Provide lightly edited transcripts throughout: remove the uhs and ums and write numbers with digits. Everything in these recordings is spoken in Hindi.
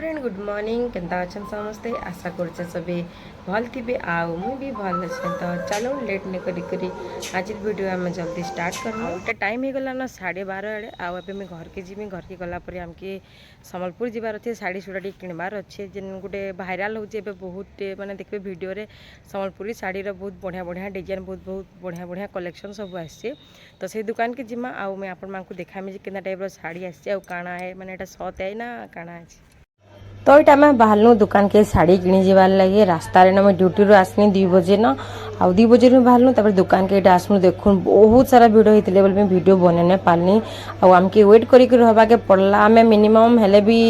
फ्रेंड गुड मॉर्निंग केन्ता अच्छन समस्ते आशा करछे सबे भल थिबे आउ मुई भी भल अच्छे। तो चलो लेट नहीं करी आज वीडियो आम जल्दी स्टार्ट करूँ। एटा टाइम हो गला ना 12:30 आड़े आउ मैं घर के जी घर के गलापर आमके सम्बलपुर जीवार अच्छे शाढ़ी शुड़ा टी किणवार अच्छे जेन गोटे भाइराल होचे बहुत माने देखबे वीडियो रे सम्बलपुरी शाढ़ी बहुत बढ़िया बढ़िया डिजाइन बहुत बढ़िया बढ़िया कलेक्शन सब आसे। तो से दुकान के जिमा आउ मैं आपण मानकु देखामी केना टाइप शाढ़ी आसे आ काना है माने एटा सत है ना काना है। तो यहाँ आम बाहर दुकान के शाढ़ी किणी जबार लगे रास्तार ना ड्यूटी रू आसनी 2 बजे न आउ 2 बजे बाहर दुकान के आसनु देखुन बहुत सारा भिड़ होते बोले वीडियो बने पारनी आमके वेट करवा के पड़ला आम मिनिमम हेले भी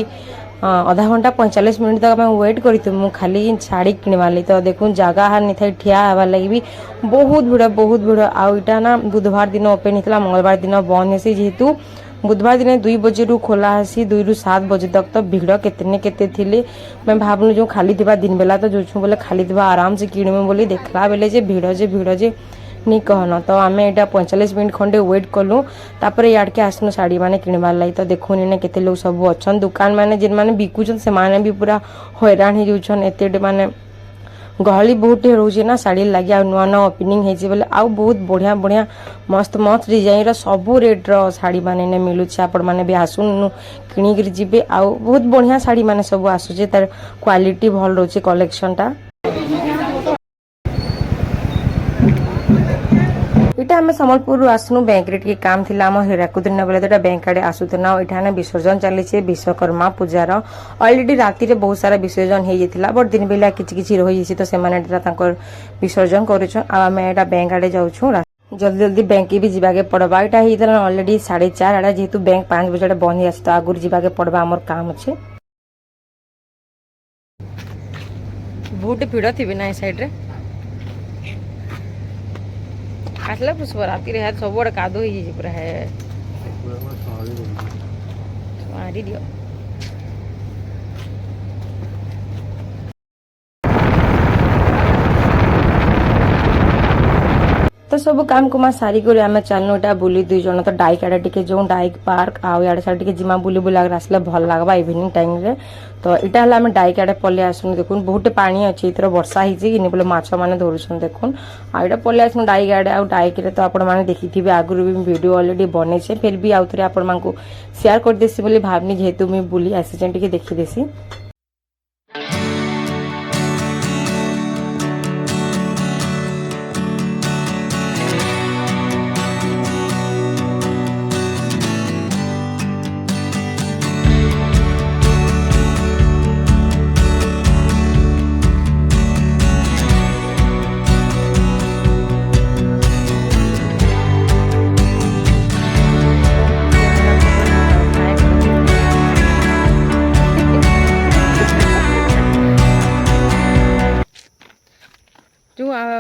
आधा घंटा 45 मिनट तक आम वेट करूँ खाली शाढ़ी किणवाली। तो देखुन जगह हार नहीं था ठिया हबार लगे भी बहुत भिड़ आउ इटा ना बुधवार दिन ओपन होता मंगलवार दिन बंद हेसी जेहेतु बुधवार दिन 2 बजे रू खोला हेसी 2 रू 7 बजे तक। तो भिड़ केते थिले मैं भावनु जो खाली थिबा दिन बेला तो जो बोले खाली थिबा आराम से किणवे बोली देखला बेले जे भिड़ जे नहीं कहना। तो आम यहाँ 45 मिनट खंडे वेट कलु तापर याड के आसनु शाढ़ी माने किणवार लगी। तो देखुन इने केते लोग सब अच्छन दुकान माने जिन माने बिकुछन से माने भी पूरा हैरान हो जाउछन एते माने गहली बहुत रोचे ना शाढ़ी लगे आ नुआ नुआ ओपनिंग होती बोले आउ बहुत बढ़िया बढ़िया मस्त मस्त डिजाइन सबू रेट शाढ़ी माने मिलूँ आपण मैंने भी आसुन किणिक जी आउ बहुत बढ़िया शाढ़ी माने सब आसूचे तार क्वालिटी भल रोचे कलेक्शन टा। इटा आम सम्बलपुर आसनु बैंक रे टिके काम थिला हम हीराकुद दिन बेले तो बैंक आड़े आसुतना इठाने विसर्जन चली विश्वकर्मा पूजार ऑलरेडी राति रे बहुत सारा विसर्जन हो जाता बट दिन बेला किछि रही तो से विसर्जन करुछन आम एटा बैंक आड़े जाऊँ जल्दी जल्दी बैंक भी जाके पड़वा इटा होता ऑलरेडी 4:30 आड़े जेहेतु बैंक 5 बजे बंद हो तो आगुरी जाके पड़वा आमर काम अच्छे बहुत भिड़ थी ना साइड रे आसला पुष्प राति रे सब बड़े कादो हो पूरा है मारी दियो। तो सब काम कुमा सारी कर आम चलनु इटा बुली 2 जन तो डाइक आड़े टिके जो डाइक पार्क आउ याडे साइड टिके जिमा बुली बुला आसले भल लगवा इवनिंग टाइम रे। तो इटा हला आम डाइक आड़े पले आसनु देखुन बहुत पानी अच्छी इथर वर्षा होती कि बोले माछ माने धरुछन देखुन आ इटा पले आसनु डाइक आड़े आउ डाइक रे तो आपण माने देखिथिबे आगुरु भी वीडियो ऑलरेडी बनेछे फिर भी आउ थरे आपण मानकु शेयर कर देसी बोली भावनी जेहेतु मैं बुली आसी टिके देखि देसी।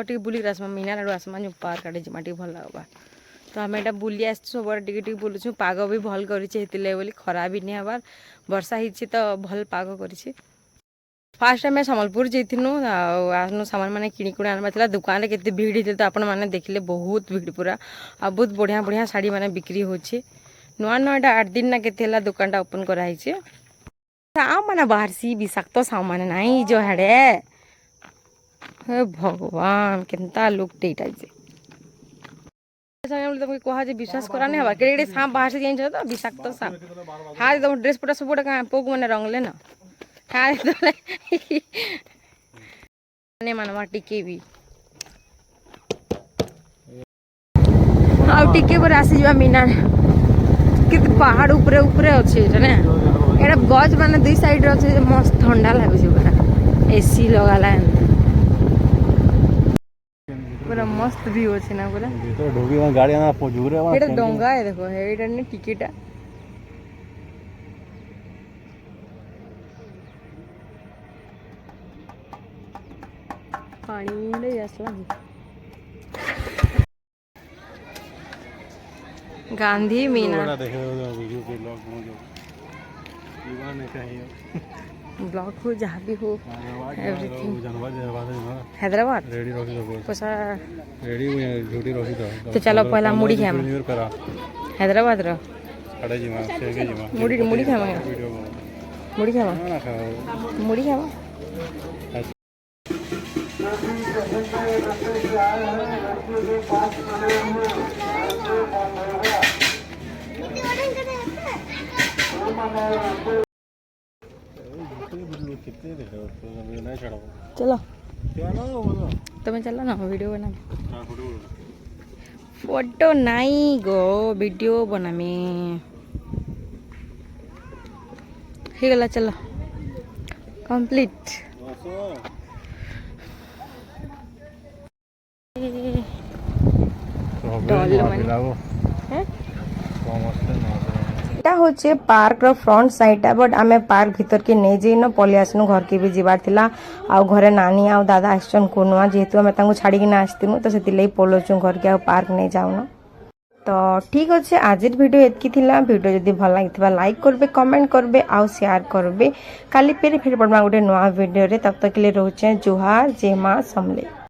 जो बुली आसमा मीना आड़ू आसमा जो पार्क आड़े जमा भल लगवा। तो आम यहाँ बुली आस सब टे बुलूँ पाग भी भल कर खरा भी नहीं हबार वर्षा हो तो भल पाग कर। फास्ट आम सम्बलपुर जाइनु आसनु सामान मैंने किणिकुणी आनवा दुकान के भिड़ होती तो आपण मैंने देखले बहुत भिड़ पूरा आ बहुत बढ़िया बढ़िया शाढ़ी मैंने बिक्री होचे नुआ नुआ 8 दिन ना के दुकान ओपन कराई साव मैंने बाहर सी विषाक्त साव मैंने नाई जो हेड़े हे भगवान केनता लोग टेटा जे तुमको कहा जे विश्वास करा नहीं हवा केड़े सांप बाहर से जाइन तो विषाक्त सांप हां तुम ड्रेस पटा सब बड़ा का पोक माने रंगले ना हां तो ने मानवा टिके भी आ टिके पर आसी जवा मीना कित पहाड़ ऊपर ऊपर अछि ना एडा गज माने दुई साइड रे अछि मस्त ठंडा लागै छै पूरा एसी लगाला पूरा मस्त व्यू अच्छे ना पूरा तो ढोगी गाड़ी ना पोजुरे एटा डोंगा है देखो एटा ने टिकेट पानी ले आसला गांधी मीना ब्लॉक हो जहाँ भी हो एवरीथिंग हैदराबाद तो चलो पहला मुड़ी खाम हैदराबाद रो मुड़ी मुड़ी खाम मुड़ी खावा ना खाओ मुड़ी खावा कितने देखो नहीं छड़ाओ चलो चलो बोलो तुम्हें चलो ना वीडियो बना हां फोटो फोटो नहीं गो वीडियो बनामी हो गला चलो कंप्लीट এটা হচ্ছে পার্কর ফ্রন্ট সাইডটা বট আমি পার্ক ভিতরকে নেই যাইন পলি আসনু ঘরকে भी ଯିବାର ଥିଲା ଆଉ ଘରେ ନାନୀ ଆଉ ଦାଦା ଆସିଛନ୍ କୁନୁଆ ଯେହେତୁ ଆମେ ତାଙ୍କୁ ଛାଡ଼ିକିନା ଆସିଥିଲୁ ତ ସେଥିଲାଗି ପଳଉଛୁ ଘରକେ ଆଉ ପାର୍କ ନେଇ ଯାଉନ ତ ଠିକ୍ ଅଛି ଆଜିର ଭିଡ଼ିଓ ଏତିକି ଥିଲା ଭିଡ଼ିଓ ଯଦି ଭଲ ଲାଗିଥିବା ଲାଇକ୍ କରିବେ କମେଣ୍ଟ କରିବେ ଆଉ ସେୟାର କରିବେ କାଲି ଫେର ପଡ଼ବା ଗୋଟେ ନୂଆ ଭିଡ଼ିଓରେ ତब तक के लिए ରହୁଛେ ଜୁହାର ଜୟ ମା ସମଲେଇ।